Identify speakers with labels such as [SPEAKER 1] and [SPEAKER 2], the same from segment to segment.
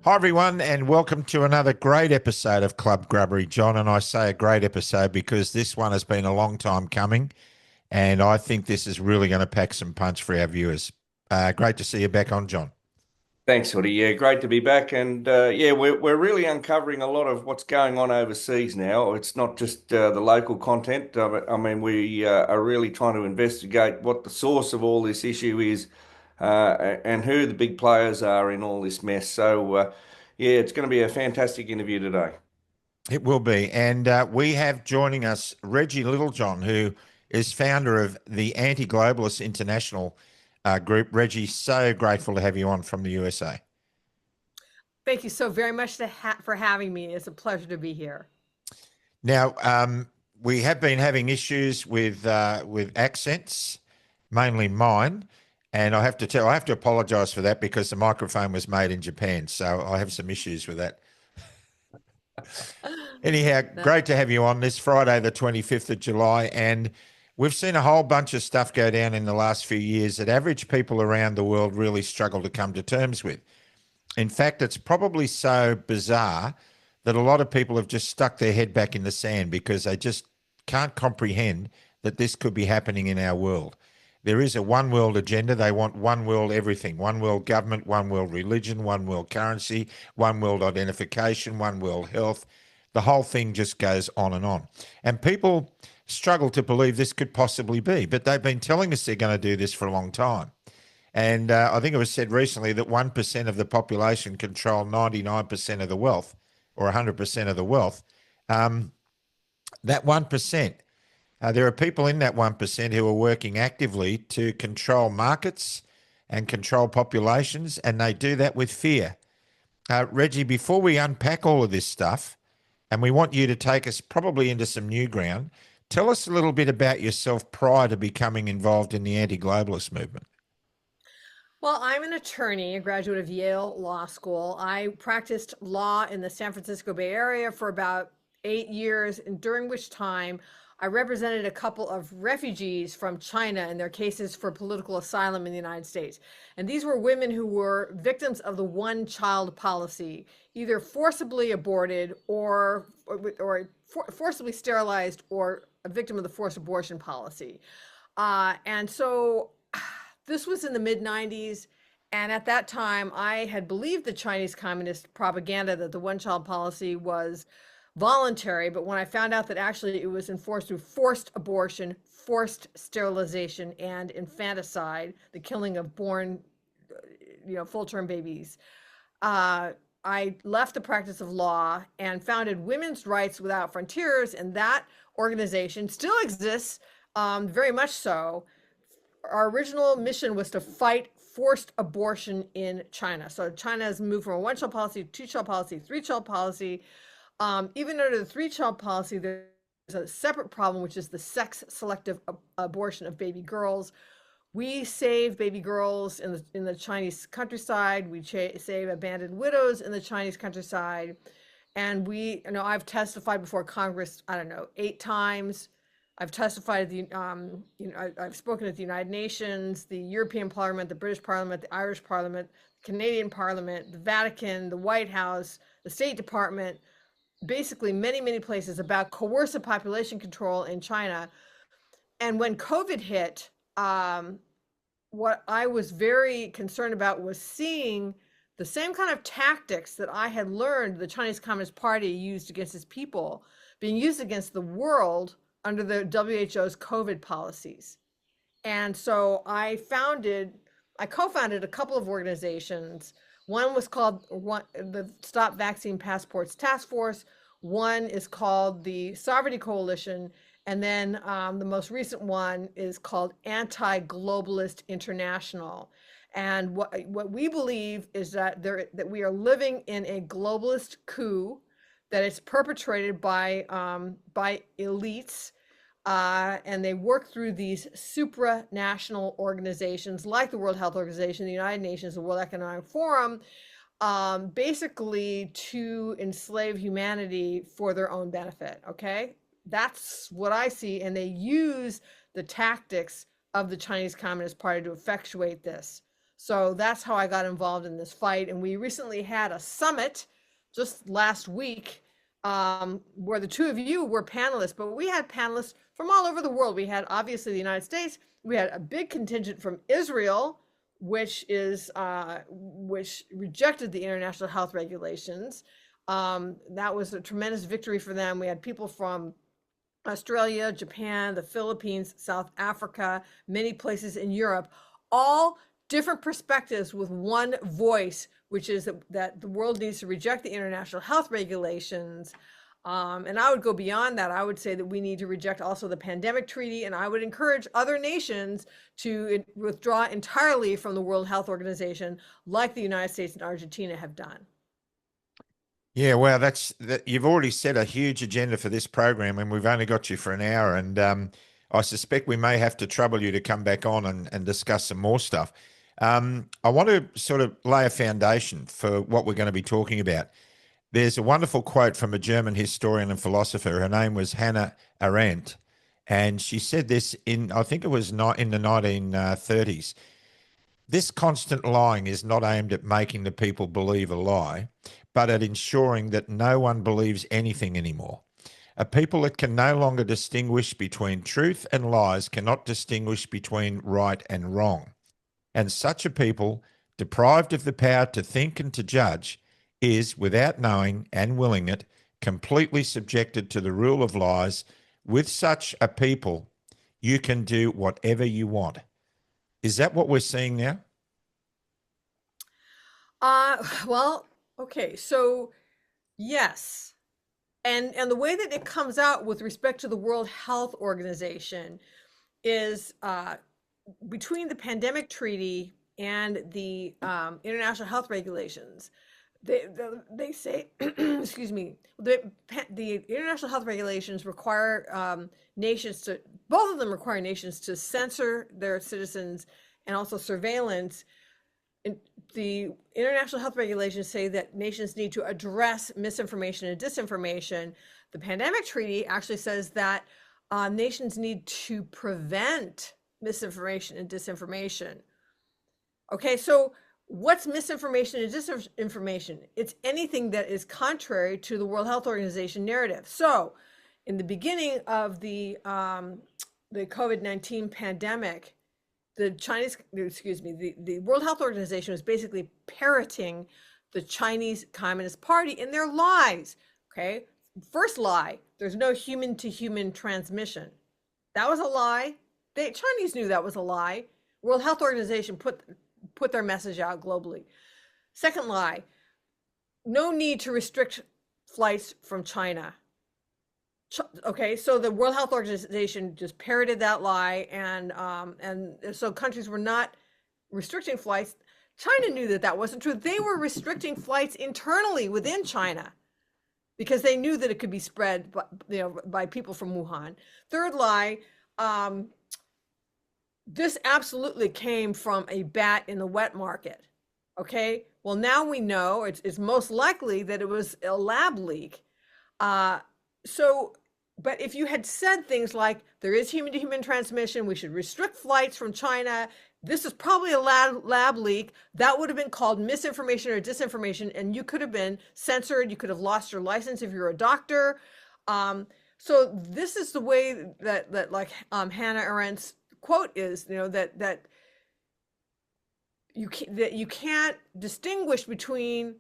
[SPEAKER 1] Hi, everyone, and welcome to another great episode of Club Grubbery, John. And I say a great episode because this one has been a long time coming, and I think this is really going to pack some punch for our viewers. Great to see you back on, John.
[SPEAKER 2] Thanks, Hoodie. Yeah, great to be back. And yeah, we're really uncovering a lot of what's going on overseas now. It's not just the local content. I mean, we are really trying to investigate what the source of all this issue is, and who the big players are in all this mess. So, yeah, it's going to be a fantastic interview today.
[SPEAKER 1] It will be. And we have joining us Reggie Littlejohn, who is founder of the Anti-Globalist International group. Reggie, so grateful to have you on from the USA.
[SPEAKER 3] Thank you so very much for having me. It's a pleasure to be here.
[SPEAKER 1] Now, we have been having issues with accents, mainly mine, and I have to apologise for that because the microphone was made in Japan, so I have some issues with that. Anyhow, great to have you on this Friday, the 25th of July, and we've seen a whole bunch of stuff go down in the last few years that average people around the world really struggle to come to terms with. In fact, it's probably so bizarre that a lot of people have just stuck their head back in the sand because they just can't comprehend that this could be happening in our world. There is a one world agenda. They want one world everything, one world government, one world religion, one world currency, one world identification, one world health. The whole thing just goes on and on. And people struggle to believe this could possibly be, but they've been telling us they're going to do this for a long time. And I think it was said recently that 1% of the population control 99% of the wealth, or 100% of the wealth. That 1%, there are people in that 1% who are working actively to control markets and control populations, and they do that with fear. Reggie, before we unpack all of this stuff, and we want you to take us probably into some new ground, tell us a little bit about yourself prior to becoming involved in the anti-globalist movement.
[SPEAKER 3] Well, I'm an attorney, a graduate of Yale Law School. I practiced law in the San Francisco Bay Area for about 8 years, and during which time I represented a couple of refugees from China in their cases for political asylum in the United States. And these were women who were victims of the one-child policy, either forcibly aborted or forcibly sterilized, or a victim of the forced abortion policy. And so this was in the mid 90s. And at that time, I had believed the Chinese communist propaganda that the one child policy was voluntary. But when I found out that actually it was enforced through forced abortion, forced sterilization, and infanticide, the killing of born, full-term babies, I left the practice of law and founded Women's Rights Without Frontiers. And that organization still exists, very much so. Our original mission was to fight forced abortion in China. So China has moved from a one-child policy, two-child policy, three-child policy. Even under the three-child policy, there's a separate problem, which is the sex-selective abortion of baby girls. We save baby girls in the Chinese countryside. We save abandoned widows in the Chinese countryside. And I've testified before Congress, 8 times. I've testified at I've spoken at the United Nations, the European Parliament, the British Parliament, the Irish Parliament, the Canadian Parliament, the Vatican, the White House, the State Department, basically many, many places about coercive population control in China. And when COVID hit, what I was very concerned about was seeing the same kind of tactics that I had learned the Chinese Communist Party used against its people being used against the world under the WHO's COVID policies. And so I co-founded a couple of organizations. One was called the Stop Vaccine Passports Task Force. One is called the Sovereignty Coalition. And then the most recent one is called Anti-Globalist International. And what we believe is that we are living in a globalist coup, that it's perpetrated by elites, and they work through these supranational organizations like the World Health Organization, the United Nations, the World Economic Forum, basically to enslave humanity for their own benefit. Okay, that's what I see, and they use the tactics of the Chinese Communist Party to effectuate this. So that's how I got involved in this fight. And we recently had a summit just last week where the two of you were panelists, but we had panelists from all over the world. We had obviously the United States. We had a big contingent from Israel, which rejected the international health regulations. That was a tremendous victory for them. We had people from Australia, Japan, the Philippines, South Africa, many places in Europe, all different perspectives with one voice, which is that the world needs to reject the international health regulations. And I would go beyond that. I would say that we need to reject also the pandemic treaty, and I would encourage other nations to withdraw entirely from the World Health Organization, like the United States and Argentina have done.
[SPEAKER 1] Yeah, well, you've already set a huge agenda for this program, and we've only got you for an hour. And I suspect we may have to trouble you to come back on and discuss some more stuff. I want to sort of lay a foundation for what we're going to be talking about. There's a wonderful quote from a German historian and philosopher. Her name was Hannah Arendt, and she said this I think it was not in the 1930s. This constant lying is not aimed at making the people believe a lie, but at ensuring that no one believes anything anymore. A people that can no longer distinguish between truth and lies cannot distinguish between right and wrong. And such a people, deprived of the power to think and to judge, is, without knowing and willing it, completely subjected to the rule of lies. With such a people, you can do whatever you want. Is that what we're seeing now?
[SPEAKER 3] Well, okay, so yes. And the way that it comes out with respect to the World Health Organization is between the pandemic treaty and the international health regulations. They say, excuse me, the international health regulations require nations to, both of them require nations to censor their citizens and also surveillance. The international health regulations say that nations need to address misinformation and disinformation. The pandemic treaty actually says that nations need to prevent misinformation and disinformation. Okay, so what's misinformation and disinformation? It's anything that is contrary to the World Health Organization narrative. So in the beginning of the COVID-19 pandemic, the World Health Organization was basically parroting the Chinese Communist Party in their lies. Okay, first lie, there's no human-to-human transmission. That was a lie. The Chinese knew that was a lie. World Health Organization put their message out globally. Second lie, no need to restrict flights from China. Okay, so the World Health Organization just parroted that lie, and so countries were not restricting flights. China knew that that wasn't true. They were restricting flights internally within China because they knew that it could be spread by people from Wuhan. Third lie, this absolutely came from a bat in the wet market. Okay, well, now we know it's most likely that it was a lab leak. But if you had said things like there is human-to-human transmission, we should restrict flights from China, this is probably a lab leak, that would have been called misinformation or disinformation, and you could have been censored. You could have lost your license if you're a doctor. So this is the way that like Hannah Arendt's quote is, that you can't distinguish between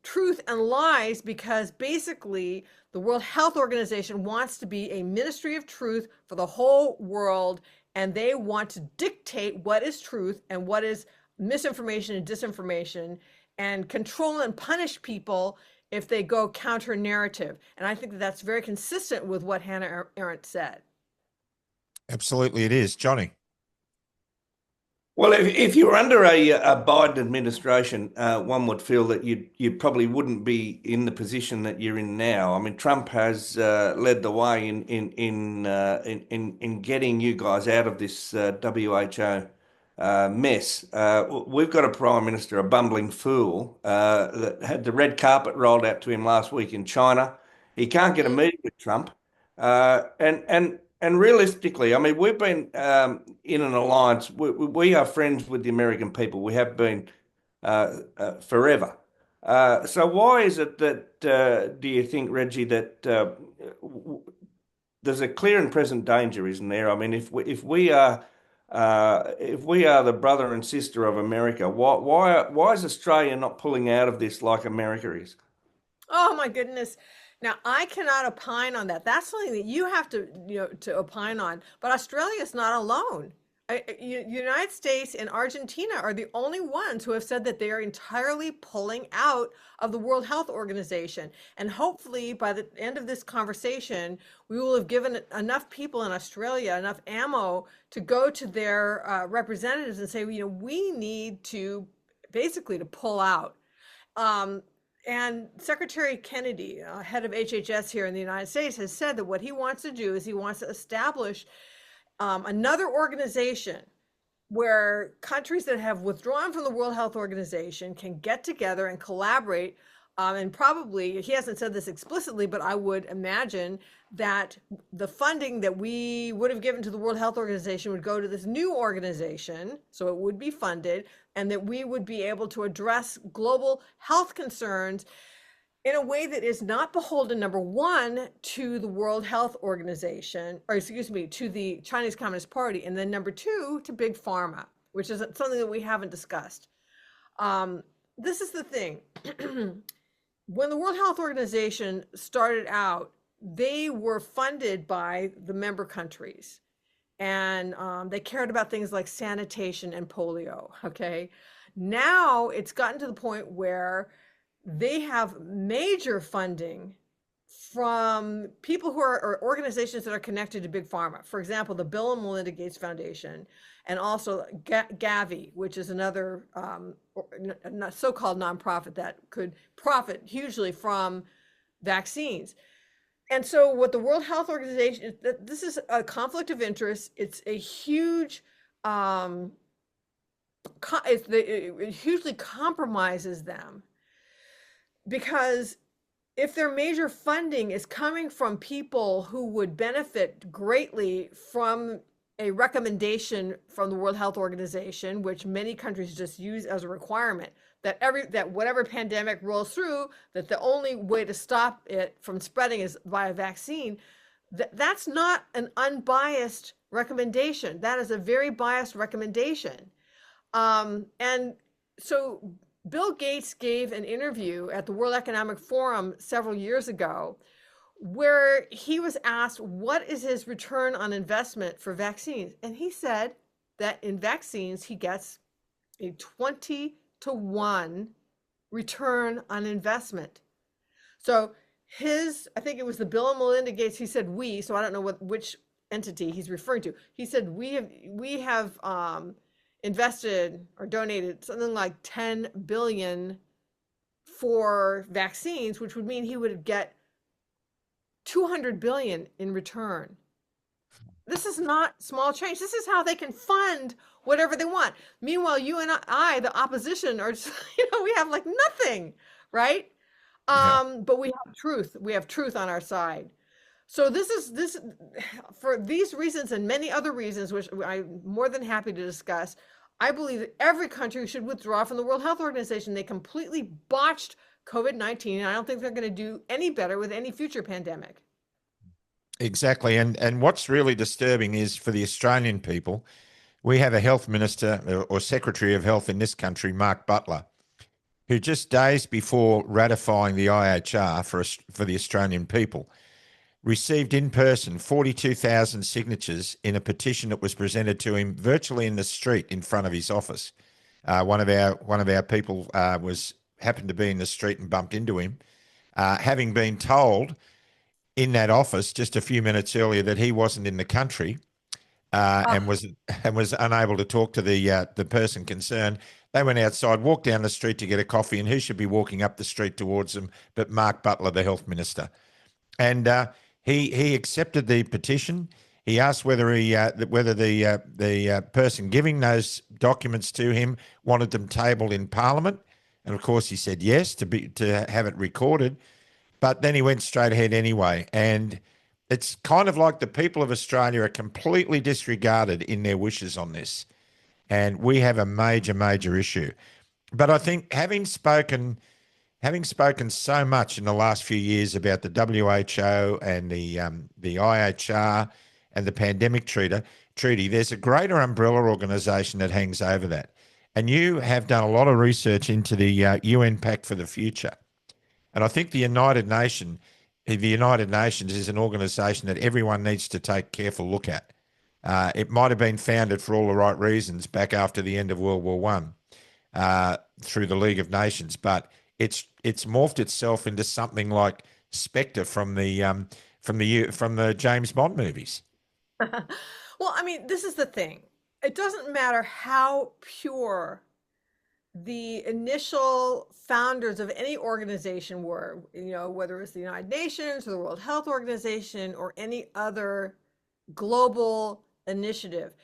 [SPEAKER 3] truth and lies, because basically the World Health Organization wants to be a ministry of truth for the whole world, and they want to dictate what is truth and what is misinformation and disinformation, and control and punish people if they go counter narrative. And I think that's very consistent with what Hannah Arendt said.
[SPEAKER 1] Absolutely, it is. Johnny?
[SPEAKER 2] Well, if you were under a Biden administration, one would feel that you probably wouldn't be in the position that you're in now. I mean, Trump has led the way in getting you guys out of this WHO mess. We've got a prime minister, a bumbling fool, that had the red carpet rolled out to him last week in China. He can't get a meeting with Trump, and And realistically, I mean, we've been in an alliance. We are friends with the American people. We have been forever. So why is it that do you think, Reggie, that there's a clear and present danger, isn't there? I mean, if we are the brother and sister of America, why is Australia not pulling out of this like America is?
[SPEAKER 3] Oh my goodness. Now I cannot opine on that. That's something that you have to, to opine on. But Australia is not alone. United States and Argentina are the only ones who have said that they are entirely pulling out of the World Health Organization. And hopefully, by the end of this conversation, we will have given enough people in Australia enough ammo to go to their representatives and say, we need to basically to pull out. And Secretary Kennedy, head of HHS here in the United States, has said that what he wants to do is he wants to establish another organization where countries that have withdrawn from the World Health Organization can get together and collaborate. And probably, he hasn't said this explicitly, but I would imagine that the funding that we would have given to the World Health Organization would go to this new organization. So it would be funded, and that we would be able to address global health concerns in a way that is not beholden, number one, to the World Health Organization, or excuse me, to the Chinese Communist Party, and then number two, to Big Pharma, which is something that we haven't discussed. This is the thing. When the World Health Organization started out, they were funded by the member countries, and they cared about things like sanitation and polio, okay? Now it's gotten to the point where they have major funding from people who are, or organizations that are connected to Big Pharma. For example, the Bill and Melinda Gates Foundation, and also Gavi, which is another so-called nonprofit that could profit hugely from vaccines. And so what the World Health Organization, this is a conflict of interest. It's a huge, it hugely compromises them. Because if their major funding is coming from people who would benefit greatly from a recommendation from the World Health Organization, which many countries just use as a requirement, that whatever pandemic rolls through, that the only way to stop it from spreading is via vaccine, that's not an unbiased recommendation. That is a very biased recommendation. And so Bill Gates gave an interview at the World Economic Forum several years ago where he was asked what is his return on investment for vaccines. And he said that in vaccines, he gets a 20-to-1 return on investment. So I think it was the Bill and Melinda Gates, he said we, so I don't know which entity he's referring to. He said we have invested or donated something like 10 billion for vaccines, which would mean he would get 200 billion in return. This is not small change. This is how they can fund whatever they want. Meanwhile, you and I, the opposition, are just, we have like nothing, right? But we have truth. We have truth on our side. So this for these reasons and many other reasons, which I'm more than happy to discuss, I believe that every country should withdraw from the World Health Organization. They completely botched COVID-19, and I don't think they're going to do any better with any future pandemic.
[SPEAKER 1] Exactly. And what's really disturbing is for the Australian people, we have a health minister or secretary of health in this country, Mark Butler, who just days before ratifying the IHR for the Australian people, received in person 42,000 signatures in a petition that was presented to him virtually in the street in front of his office. One of our people happened to be in the street and bumped into him, having been told in that office just a few minutes earlier that he wasn't in the country and was unable to talk to the person concerned. They went outside, walked down the street to get a coffee, and who should be walking up the street towards them but Mark Butler, the health minister. And he accepted the petition. He asked whether the person giving those documents to him wanted them tabled in Parliament, and of course he said yes to have it recorded. But then he went straight ahead anyway. And It's kind of like the people of Australia are completely disregarded in their wishes on this. And we have a major, major issue. But I think having spoken so much in the last few years about the WHO and the IHR and the pandemic treaty, there's a greater umbrella organisation that hangs over that. And you have done a lot of research into the UN Pact for the Future. And I think the United Nations is an organisation that everyone needs to take careful look at. It might have been founded for all the right reasons back after the end of World War One through the League of Nations, but it's morphed itself into something like Spectre from the James Bond movies.
[SPEAKER 3] Well, I mean, this is the thing. It doesn't matter how pure the initial founders of any organization were, whether it's the United Nations or the World Health Organization or any other global initiative.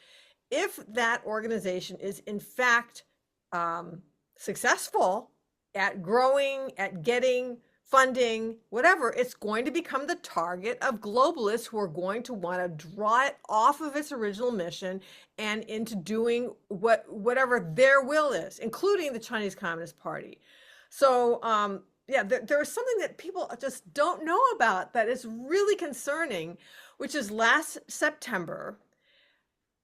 [SPEAKER 3] If that organization is in fact successful at growing, at getting funding, whatever, it's going to become the target of globalists who are going to want to draw it off of its original mission and into doing whatever their will is, including the Chinese Communist Party. So there is something that people just don't know about that is really concerning, which is last September,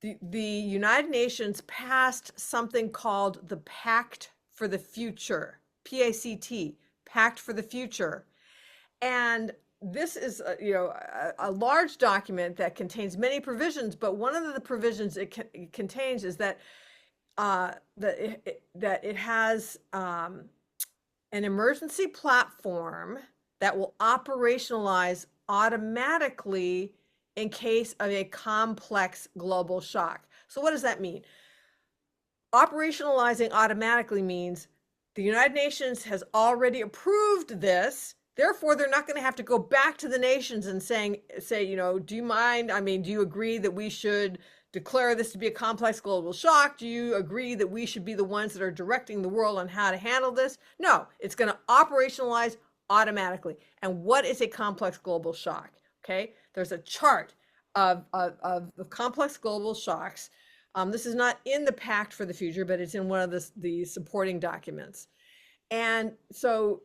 [SPEAKER 3] the United Nations passed something called the Pact for the Future, PACT, Pact for the Future. And this is a large document that contains many provisions, but one of the provisions it contains is that it has an emergency platform that will operationalize automatically in case of a complex global shock. So what does that mean? Operationalizing automatically means the United Nations has already approved this. Therefore, they're not going to have to go back to the nations and say, do you mind? I mean, do you agree that we should declare this to be a complex global shock? Do you agree that we should be the ones that are directing the world on how to handle this? No, it's going to operationalize automatically. And what is a complex global shock? Okay, there's a chart of the complex global shocks. This is not in the Pact for the Future, but it's in one of the supporting documents. And so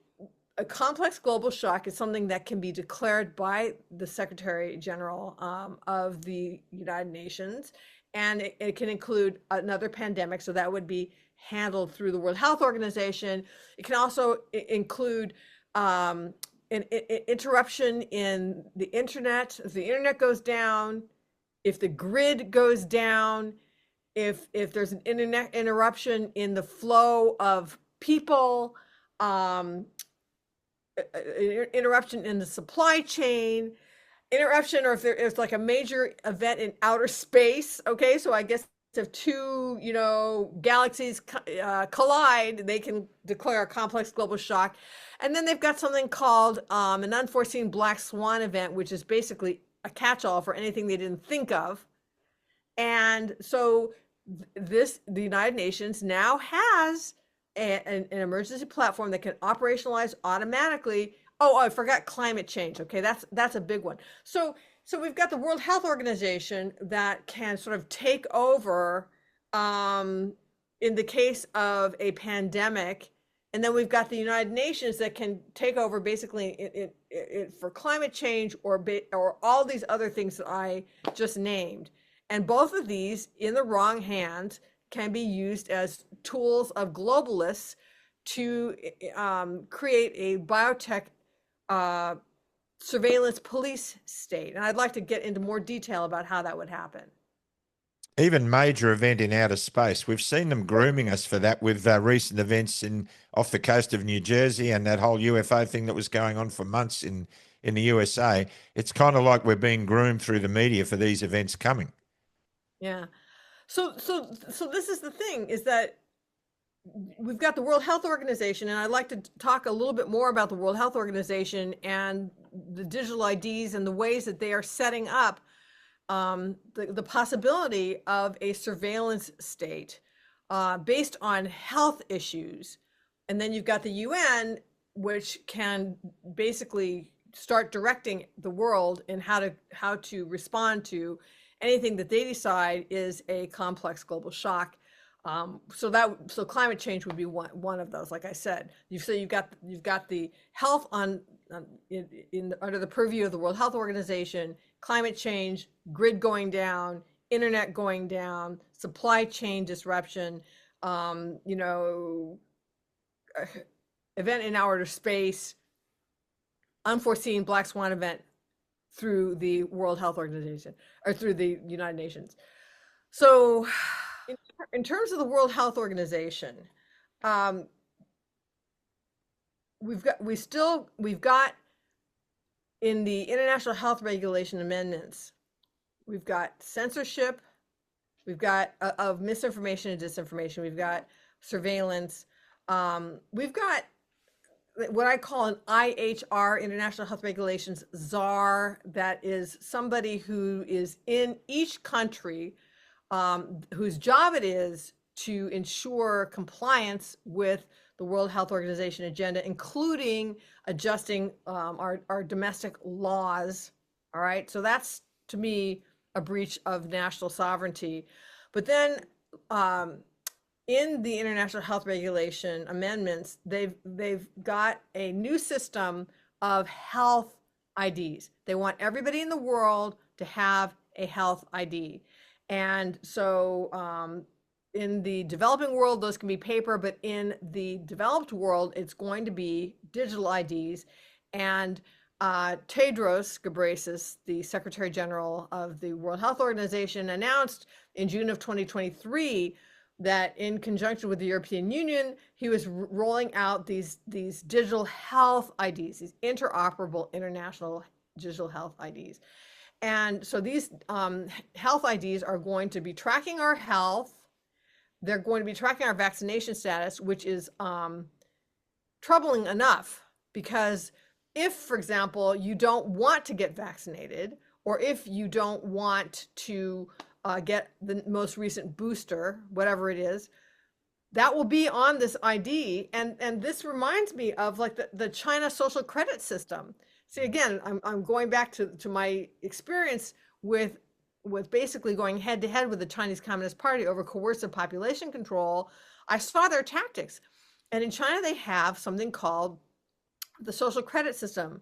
[SPEAKER 3] a complex global shock is something that can be declared by the Secretary General of the United Nations. And it can include another pandemic. So that would be handled through the World Health Organization. It can also include an interruption in the internet. If the internet goes down, if the grid goes down, if there's an internet interruption in the flow of people, interruption in the supply chain, interruption, or if there's like a major event in outer space. Okay, so I guess if two galaxies collide, they can declare a complex global shock. And then they've got something called an unforeseen black swan event, which is basically a catch-all for anything they didn't think of. And so the United Nations now has an emergency platform that can operationalize automatically. Oh, I forgot climate change. Okay, that's a big one. So we've got the World Health Organization that can sort of take over in the case of a pandemic. And then we've got the United Nations that can take over basically for climate change or all these other things that I just named. And both of these, in the wrong hands, can be used as tools of globalists to create a biotech surveillance police state. And I'd like to get into more detail about how that would happen.
[SPEAKER 1] Even major event in outer space. We've seen them grooming us for that with recent events off the coast of New Jersey and that whole UFO thing that was going on for months in the USA. It's kind of like we're being groomed through the media for these events coming.
[SPEAKER 3] Yeah. So this is the thing, is that we've got the World Health Organization, and I'd like to talk a little bit more about the World Health Organization and the digital IDs and the ways that they are setting up the possibility of a surveillance state based on health issues. And then you've got the UN, which can basically start directing the world in how to respond to anything that they decide is a complex global shock. So climate change would be one of those. Like I said, you've got the health under the purview of the World Health Organization, climate change, grid going down, internet going down, supply chain disruption, event in outer space, unforeseen black swan event through the World Health Organization or through the United Nations. So in terms of the World Health Organization, we've got in the International Health Regulation amendments, we've got censorship, we've got of misinformation and disinformation, we've got surveillance, we've got what I call an IHR, International Health Regulations czar, that is somebody who is in each country, whose job it is to ensure compliance with the World Health Organization agenda, including adjusting our domestic laws. All right, so that's, to me, a breach of national sovereignty. But then in the International Health Regulation amendments, they've got a new system of health IDs. They want everybody in the world to have a health ID. And so in the developing world, those can be paper, but in the developed world, it's going to be digital IDs. And Tedros Ghebreyesus, the Secretary General of the World Health Organization, announced in June of 2023 that in conjunction with the European Union, he was rolling out these digital health IDs, these interoperable international digital health IDs. And so these health IDs are going to be tracking our health. They're going to be tracking our vaccination status, which is troubling enough, because if, for example, you don't want to get vaccinated, or if you don't want to get the most recent booster, whatever it is, that will be on this ID. And this reminds me of like the China social credit system. See, again, I'm going back to my experience with basically going head to head with the Chinese Communist Party over coercive population control. I saw their tactics. And in China, they have something called the social credit system.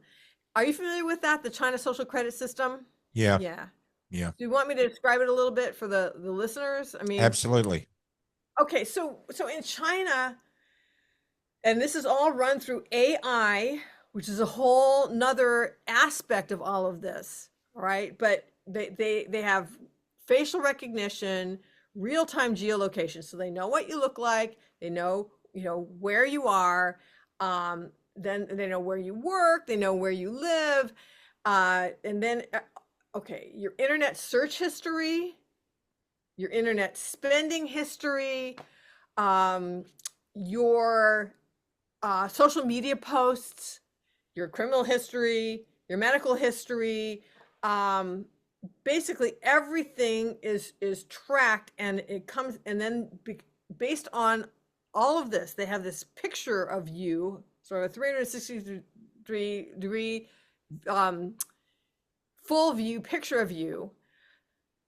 [SPEAKER 3] Are you familiar with that, the China social credit system?
[SPEAKER 1] Yeah.
[SPEAKER 3] Do you want me to describe it a little bit for the listeners? I mean,
[SPEAKER 1] absolutely.
[SPEAKER 3] Okay, so in China, and this is all run through AI, which is a whole nother aspect of all of this, all right? But they have facial recognition, real-time geolocation, so they know what you look like, they know where you are, then they know where you work, they know where you live, and then okay, your internet search history, your internet spending history, your social media posts, your criminal history, your medical history, basically everything is tracked, and it comes, and then based on all of this, they have this picture of you, sort of a 360-degree full view picture of you,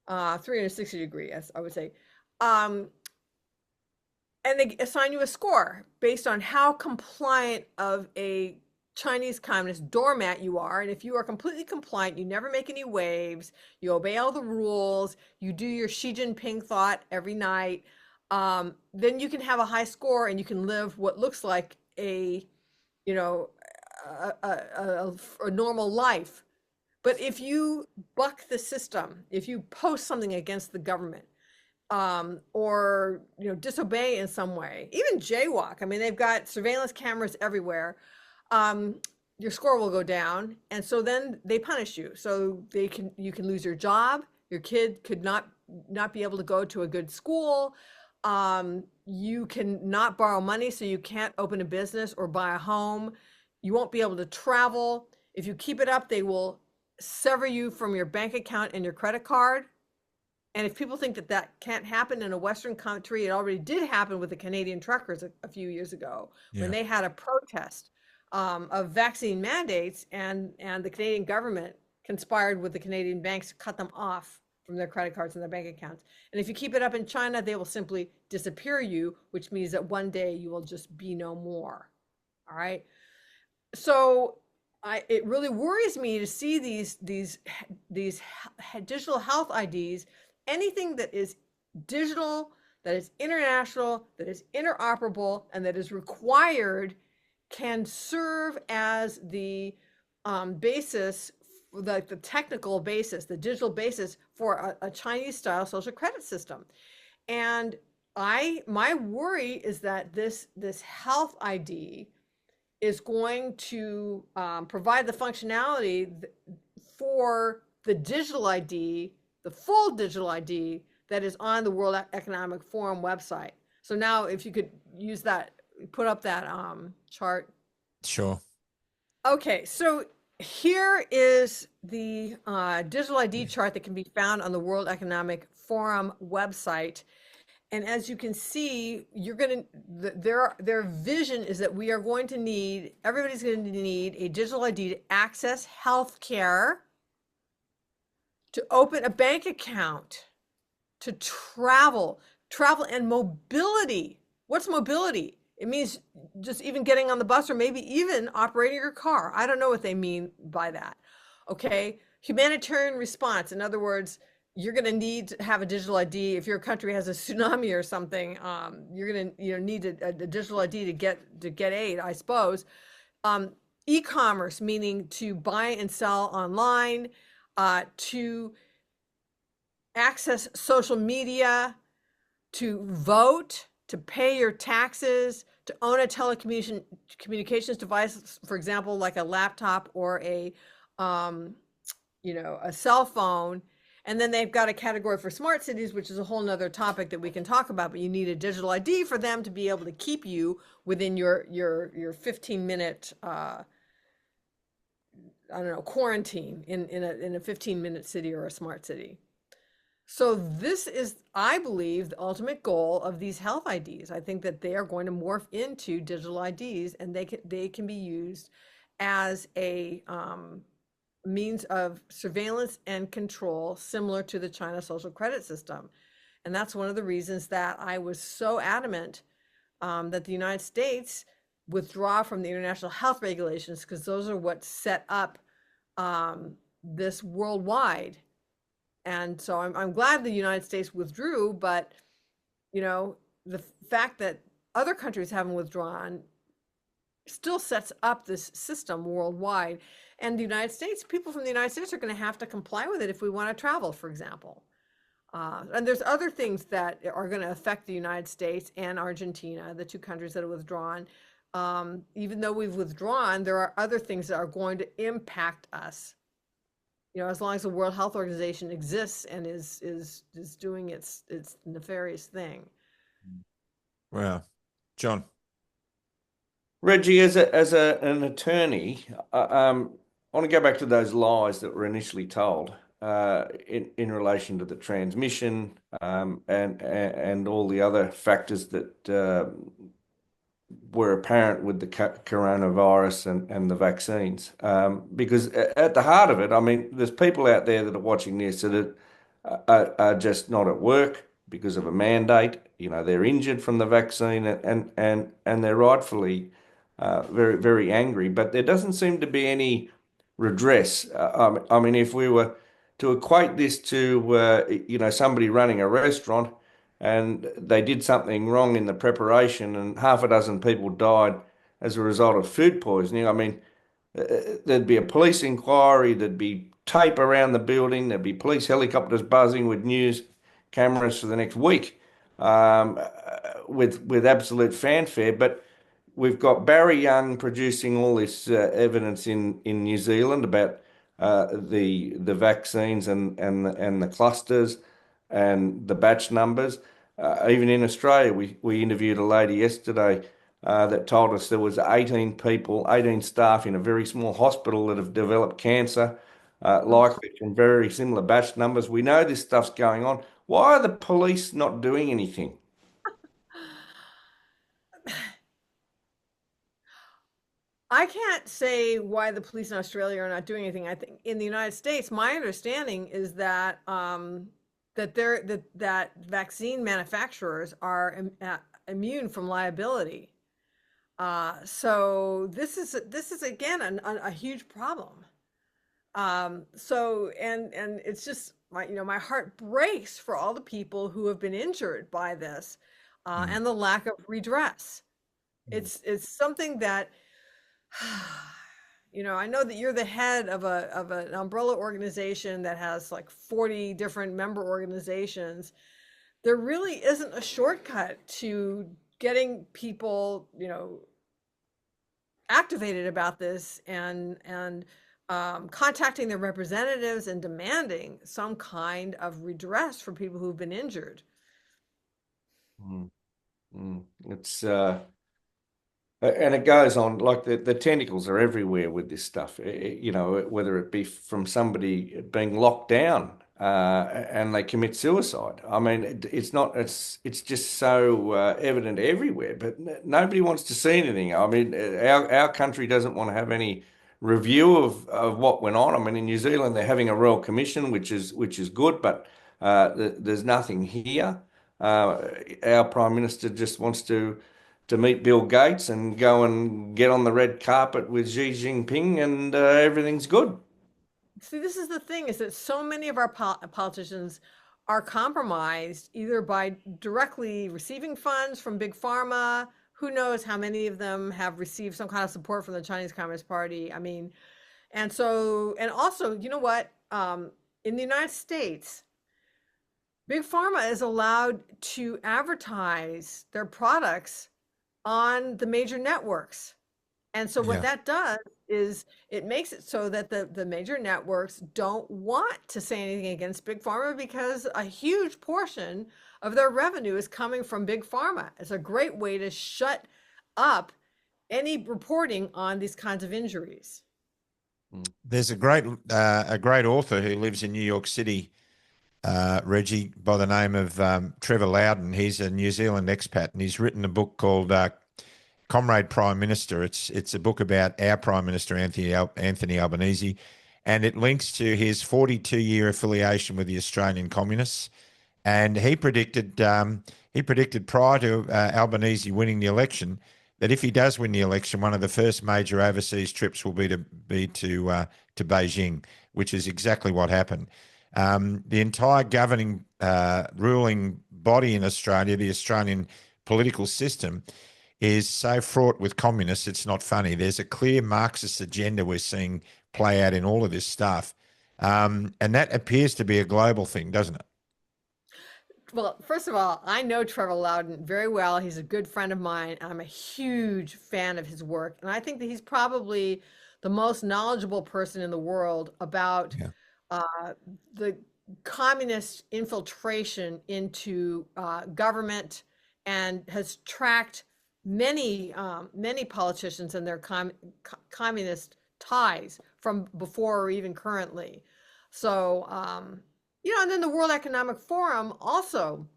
[SPEAKER 3] 360 degree, as I would say, and they assign you a score based on how compliant of a Chinese communist doormat you are. And if you are completely compliant, you never make any waves, you obey all the rules, you do your Xi Jinping thought every night, then you can have a high score and you can live what looks like a normal life. But if you buck the system, if you post something against the government, or disobey in some way, even jaywalk, I mean, they've got surveillance cameras everywhere, your score will go down, and so then they punish you. So you can lose your job, your kid could not be able to go to a good school, you can not borrow money, so you can't open a business or buy a home, you won't be able to travel. If you keep it up, they will sever you from your bank account and your credit card. And if people think that can't happen in a Western country, it already did happen with the Canadian truckers a few years ago when they had a protest of vaccine mandates, and the Canadian government conspired with the Canadian banks to cut them off from their credit cards and their bank accounts. And if you keep it up in China, they will simply disappear you, which means that one day you will just be no more. All right. So it really worries me to see these digital health IDs, anything that is digital, that is international, that is interoperable, and that is required can serve as the basis, like the technical basis, the digital basis for a Chinese style social credit system. And my worry is that this health ID is going to provide the functionality for the digital ID, the full digital ID that is on the World Economic Forum website. So now if you could use that, put up that chart.
[SPEAKER 1] Sure.
[SPEAKER 3] Okay, so here is the digital ID chart that can be found on the World Economic Forum website. And as you can see, their vision is that we are going to need, everybody's going to need a digital ID to access healthcare, to open a bank account, to travel and mobility. What's mobility? It means just even getting on the bus or maybe even operating your car. I don't know what they mean by that. Okay. Humanitarian response. In other words, you're going to need to have a digital ID. If your country has a tsunami or something, you're going to need a digital ID to get aid, I suppose. E-commerce, meaning to buy and sell online, to access social media, to vote, to pay your taxes, to own a telecommunications device, for example, like a laptop or a cell phone. And then they've got a category for smart cities, which is a whole nother topic that we can talk about, but you need a digital ID for them to be able to keep you within your 15-minute, quarantine in a 15-minute city or a smart city. So this is, I believe, the ultimate goal of these health IDs. I think that they are going to morph into digital IDs, and they can be used as a means of surveillance and control similar to the China social credit system. And that's one of the reasons that I was so adamant that the United States withdraw from the international health regulations, because those are what set up this worldwide. And so I'm glad the United States withdrew, but the fact that other countries haven't withdrawn still sets up this system worldwide. And the United States, people from the United States are going to have to comply with it if we want to travel, for example. And there's other things that are going to affect the United States and Argentina, the two countries that have withdrawn. Even though we've withdrawn, there are other things that are going to impact us. As long as the World Health Organization exists and is doing its nefarious thing.
[SPEAKER 1] Well, John.
[SPEAKER 2] Reggie, as an attorney, I want to go back to those lies that were initially told in relation to the transmission and all the other factors that were apparent with the coronavirus and the vaccines. Because at the heart of it, I mean, there's people out there that are watching this that are just not at work because of a mandate. They're injured from the vaccine and they're rightfully very, very angry, but there doesn't seem to be any redress. I mean, if we were to equate this to, somebody running a restaurant and they did something wrong in the preparation and half a dozen people died as a result of food poisoning, I mean, there'd be a police inquiry, there'd be tape around the building, there'd be police helicopters buzzing with news cameras for the next week with absolute fanfare. But we've got Barry Young producing all this evidence in New Zealand about the vaccines and the clusters and the batch numbers. Even in Australia, we interviewed a lady yesterday that told us there was 18 staff in a very small hospital that have developed cancer, likely from very similar batch numbers. We know this stuff's going on. Why are the police not doing anything?
[SPEAKER 3] I can't say why the police in Australia are not doing anything. I think in the United States, my understanding is that that vaccine manufacturers are immune from liability. So this is again a huge problem. So and it's just my heart breaks for all the people who have been injured by this,
[SPEAKER 1] Mm.
[SPEAKER 3] and the lack of redress. It's something that I know that you're the head of an umbrella organization that has like 40 different member organizations. There really isn't a shortcut to getting people, activated about this and contacting their representatives and demanding some kind of redress for people who've been injured.
[SPEAKER 2] Mm, It's and it goes on like the tentacles are everywhere with this stuff. Whether it be from somebody being locked down and they commit suicide. I mean, it's not. It's just so evident everywhere. But nobody wants to see anything. I mean, our country doesn't want to have any review of what went on. I mean, in New Zealand they're having a royal commission, which is good, but there's nothing here. Our prime minister just wants to meet Bill Gates and go and get on the red carpet with Xi Jinping, and everything's good.
[SPEAKER 3] See, this is the thing, is that so many of our politicians are compromised either by directly receiving funds from big pharma. Who knows how many of them have received some kind of support from the Chinese Communist Party? I mean, and also, you know what? In the United States, big pharma is allowed to advertise their products on the major networks. And so what
[SPEAKER 1] Yeah.
[SPEAKER 3] that does is it makes it so that the major networks don't want to say anything against big pharma because a huge portion of their revenue is coming from big pharma. It's a great way to shut up any reporting on these kinds of injuries.
[SPEAKER 1] There's a great author who lives in New York City, Reggie, by the name of Trevor Loudon. He's a New Zealand expat, and he's written a book called Comrade Prime Minister. It's a book about our Prime Minister Anthony Albanese, and it links to his 42-year affiliation with the Australian Communists. And he predicted prior to Albanese winning the election that if he does win the election, one of the first major overseas trips will be to Beijing, which is exactly what happened. The entire governing ruling body in Australia, the Australian political system, is so fraught with communists, it's not funny. There's a clear Marxist agenda we're seeing play out in all of this stuff. And that appears to be a global thing, doesn't it?
[SPEAKER 3] Well, first of all, I know Trevor Loudon very well. He's a good friend of mine. I'm a huge fan of his work. And I think that he's probably the most knowledgeable person in the world about
[SPEAKER 1] Yeah.
[SPEAKER 3] uh, the communist infiltration into government, and has tracked many politicians and their communist ties from before or even currently. So, and then the World Economic Forum also,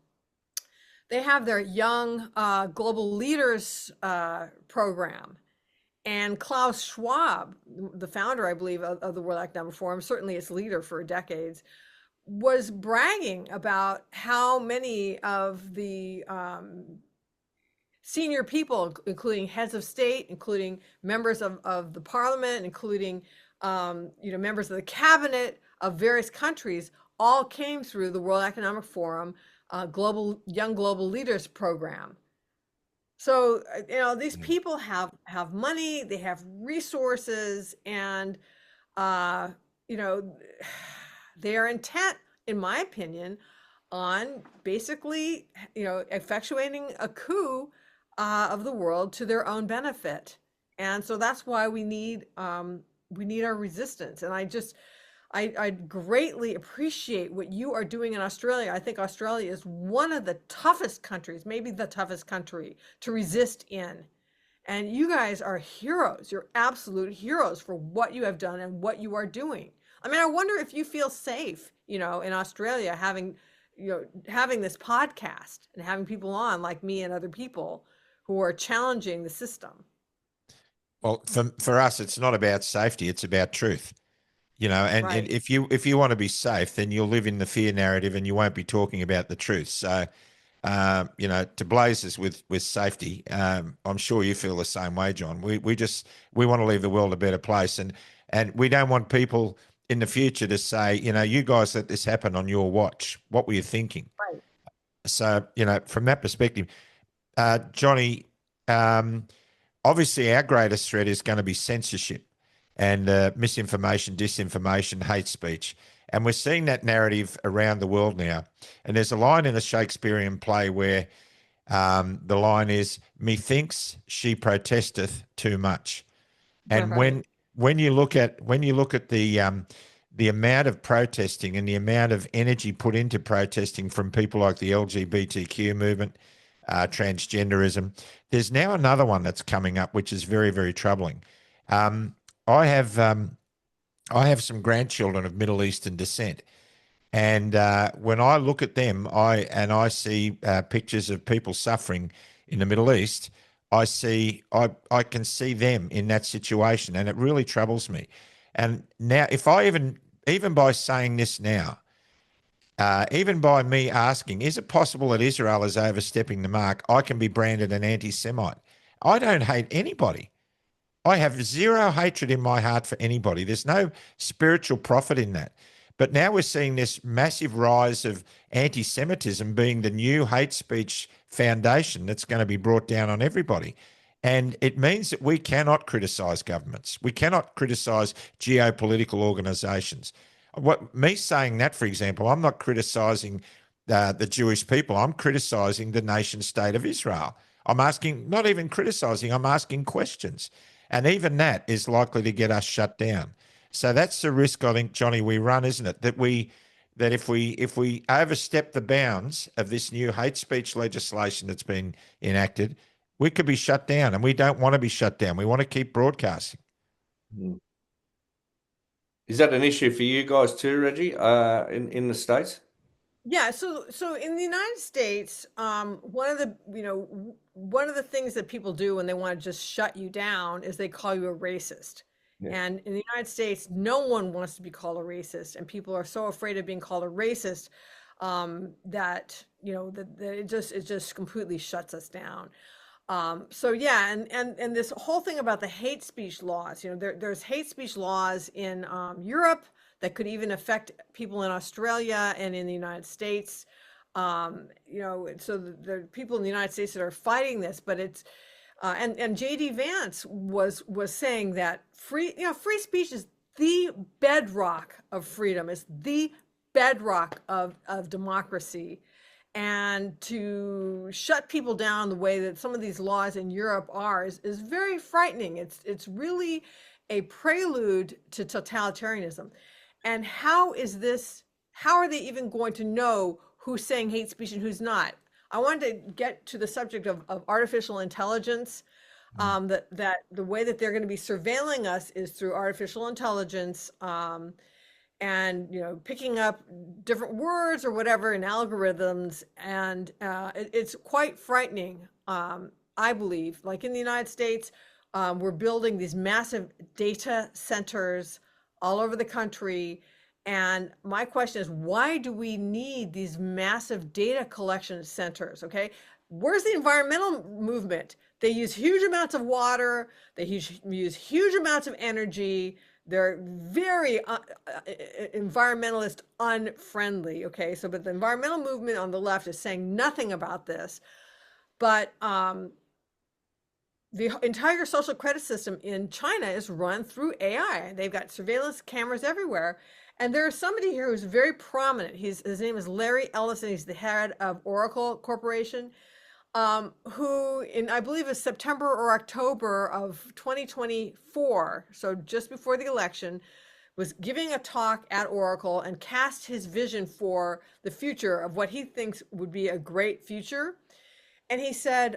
[SPEAKER 3] they have their Young Global Leaders program. And Klaus Schwab, the founder, I believe, of the World Economic Forum, certainly its leader for decades, was bragging about how many of the senior people, including heads of state, including members of the parliament, including members of the cabinet of various countries, all came through the World Economic Forum Young Global Leaders program. So these people have money, they have resources, and uh, you know they are intent, in my opinion, on basically effectuating a coup of the world to their own benefit. And so that's why we need our resistance. And I greatly appreciate what you are doing in Australia. I think Australia is one of the toughest countries, maybe the toughest country to resist in. And you guys are heroes. You're absolute heroes for what you have done and what you are doing. I mean, I wonder if you feel safe, in Australia, having this podcast and having people on like me and other people who are challenging the system.
[SPEAKER 1] Well, for us, it's not about safety; it's about truth. And
[SPEAKER 3] Right.
[SPEAKER 1] if you want to be safe, then you'll live in the fear narrative, and you won't be talking about the truth. So, to blazes with safety, I'm sure you feel the same way, John. We want to leave the world a better place, and we don't want people in the future to say, you guys let this happen on your watch. What were you thinking?
[SPEAKER 3] Right.
[SPEAKER 1] So, from that perspective, Johnny, um, obviously our greatest threat is going to be censorship and misinformation, disinformation, hate speech. And we're seeing that narrative around the world now. And there's a line in a Shakespearean play where the line is, "Methinks she protesteth too much." And
[SPEAKER 3] Right.
[SPEAKER 1] when you look at the amount of protesting and the amount of energy put into protesting from people like the LGBTQ movement, transgenderism, there's now another one that's coming up, which is very, very troubling. Um, I have I have some grandchildren of Middle Eastern descent, and when I look at them, I see pictures of people suffering in the Middle East. I can see them in that situation, and it really troubles me. And now, if I even by saying this now, even by me asking, is it possible that Israel is overstepping the mark? I can be branded an anti-Semite. I don't hate anybody. I have zero hatred in my heart for anybody. There's no spiritual profit in that. But now we're seeing this massive rise of anti Semitism being the new hate speech foundation that's going to be brought down on everybody. And it means that we cannot criticize governments. We cannot criticize geopolitical organizations. Me saying that, for example, I'm not criticizing the Jewish people. I'm criticizing the nation state of Israel. I'm asking, not even criticizing, I'm asking questions. And even that is likely to get us shut down. So that's the risk, I think, Johnny, we run, isn't it? That if we overstep the bounds of this new hate speech legislation that's been enacted, we could be shut down, and we don't want to be shut down. We want to keep broadcasting.
[SPEAKER 2] Mm. Is that an issue for you guys too, Reggie, in the States?
[SPEAKER 3] Yeah, so in the United States, one of the things that people do when they want to just shut you down is they call you a racist.
[SPEAKER 2] Yeah.
[SPEAKER 3] And in the United States, no one wants to be called a racist, and people are so afraid of being called a racist that it just completely shuts us down. So yeah, and this whole thing about the hate speech laws, there's hate speech laws in Europe that could even affect people in Australia and in the United States. So the people in the United States that are fighting this, but it's and JD Vance was saying that free speech is the bedrock of freedom, is the bedrock of democracy. And to shut people down the way that some of these laws in Europe are is very frightening. It's really a prelude to totalitarianism. And how are they even going to know who's saying hate speech and who's not? I wanted to get to the subject of artificial intelligence. That the way that they're going to be surveilling us is through artificial intelligence, and picking up different words or whatever in algorithms, and it's quite frightening. I believe, like in the United States, we're building these massive data centers all over the country. And my question is, why do we need these massive data collection centers? Okay. Where's the environmental movement? They use huge amounts of water, they use huge amounts of energy. They're very environmentalist unfriendly. Okay. So, but the environmental movement on the left is saying nothing about this. But the entire social credit system in China is run through AI. They've got surveillance cameras everywhere. And there's somebody here who's very prominent. His name is Larry Ellison. He's the head of Oracle Corporation, who in, I believe, is September or October of 2024, so just before the election, was giving a talk at Oracle and cast his vision for the future of what he thinks would be a great future. And he said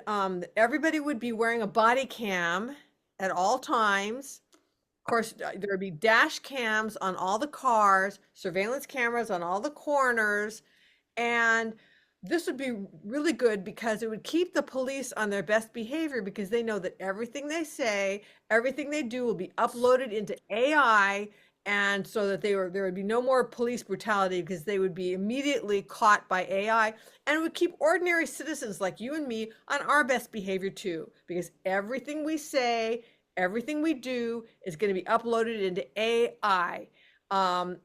[SPEAKER 3] everybody would be wearing a body cam at all times. Of course, there would be dash cams on all the cars, surveillance cameras on all the corners, and this would be really good because it would keep the police on their best behavior because they know that everything they say, everything they do will be uploaded into AI, and so that there would be no more police brutality because they would be immediately caught by AI, and it would keep ordinary citizens like you and me on our best behavior too, because everything we say, everything we do is going to be uploaded into AI. But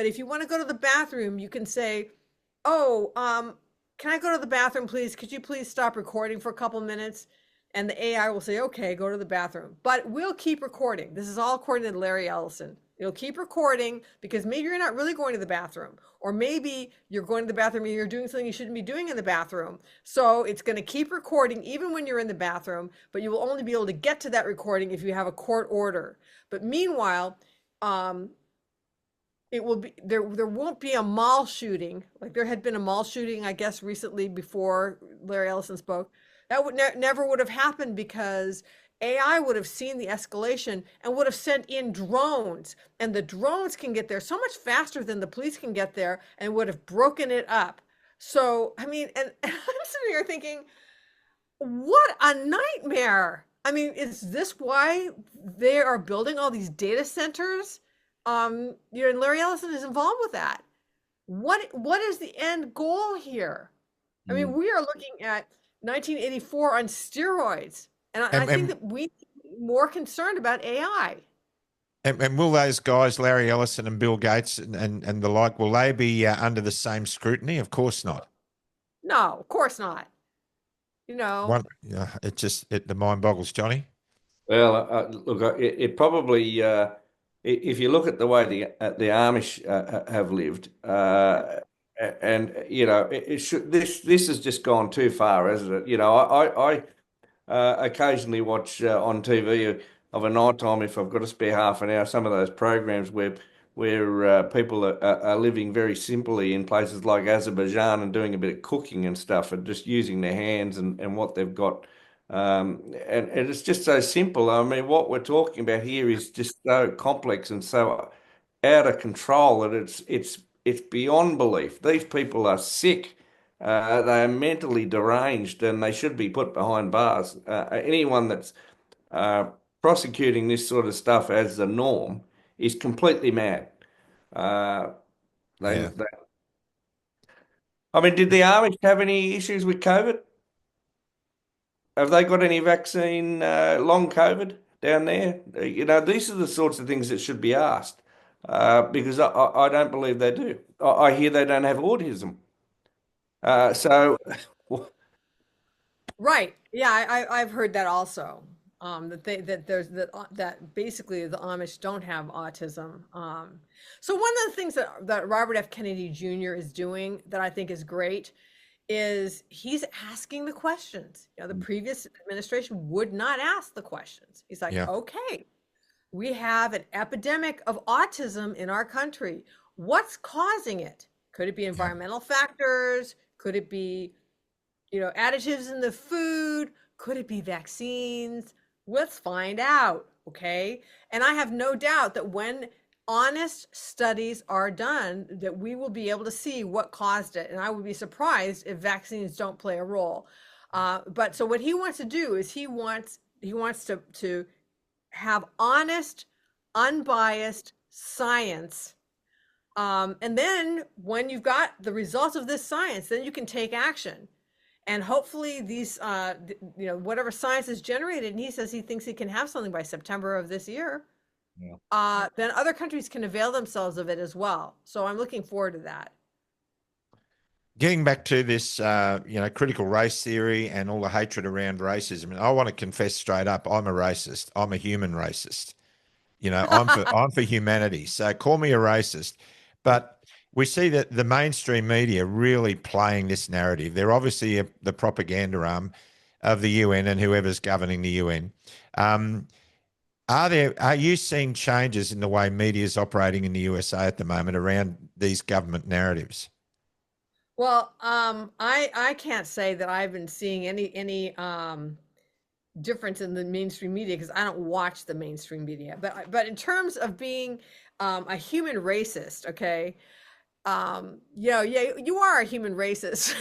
[SPEAKER 3] if you want to go to the bathroom, you can say, "Oh, can I go to the bathroom, please? Could you please stop recording for a couple minutes?" And the AI will say, "Okay, go to the bathroom." But we'll keep recording. This is all according to Larry Ellison. It'll keep recording because maybe you're not really going to the bathroom, or maybe you're going to the bathroom and you're doing something you shouldn't be doing in the bathroom. So it's going to keep recording even when you're in the bathroom, but you will only be able to get to that recording if you have a court order. But meanwhile, it will be there won't be a mall shooting like there had been a mall shooting, I guess, recently before Larry Ellison spoke. That would never would have happened because AI would have seen the escalation and would have sent in drones, and the drones can get there so much faster than the police can get there and would have broken it up. So I mean, and I'm sitting here thinking, what a nightmare. I mean, is this why they are building all these data centers? And Larry Ellison is involved with that. What is the end goal here? I mean, we are looking at 1984 on steroids, and I think that we are more concerned about AI.
[SPEAKER 1] And will those guys, Larry Ellison and Bill Gates and the like, will they be under the same scrutiny? Of course not.
[SPEAKER 3] No, of course not.
[SPEAKER 1] The mind boggles, Johnny.
[SPEAKER 2] Well, look, it probably, if you look at the way the Amish have lived, and it should, this has just gone too far, hasn't it? I occasionally watch on TV of a night time, if I've got to spare half an hour, some of those programs where people are living very simply in places like Azerbaijan and doing a bit of cooking and stuff and just using their hands and what they've got. And it's just so simple. I mean, what we're talking about here is just so complex and so out of control that it's beyond belief. These people are sick. They are mentally deranged and they should be put behind bars. Anyone that's prosecuting this sort of stuff as the norm is completely mad. Uh,
[SPEAKER 1] Yeah.
[SPEAKER 2] I mean, did the Amish have any issues with COVID? Have they got any vaccine, long COVID down there? These are the sorts of things that should be asked, because I don't believe they do. I hear they don't have autism. So,
[SPEAKER 3] Right. Yeah, I've heard that also. That basically the Amish don't have autism. So one of the things that Robert F. Kennedy Jr. is doing that I think is great is he's asking the questions. The previous administration would not ask the questions. He's like,
[SPEAKER 1] Yeah.
[SPEAKER 3] okay, we have an epidemic of autism in our country. What's causing it? Could it be environmental factors? Could it be additives in the food? Could it be vaccines? Let's find out, okay? And I have no doubt that when honest studies are done, that we will be able to see what caused it. And I would be surprised if vaccines don't play a role. But so what he wants to do is he wants to have honest, unbiased science. And then when you've got the results of this science, then you can take action. And hopefully these, whatever science is generated, and he says he thinks he can have something by September of this year, then other countries can avail themselves of it as well. So I'm looking forward to that.
[SPEAKER 1] Getting back to this, critical race theory and all the hatred around racism, and I want to confess straight up, I'm a racist. I'm a human racist. I'm for humanity. So call me a racist. But we see that the mainstream media really playing this narrative. They're obviously the propaganda arm of the UN and whoever's governing the UN. Are you seeing changes in the way media is operating in the USA at the moment around these government narratives?
[SPEAKER 3] Well, I can't say that I've been seeing any difference in the mainstream media because I don't watch the mainstream media. But in terms of being a human racist, okay, Yeah, you are a human racist.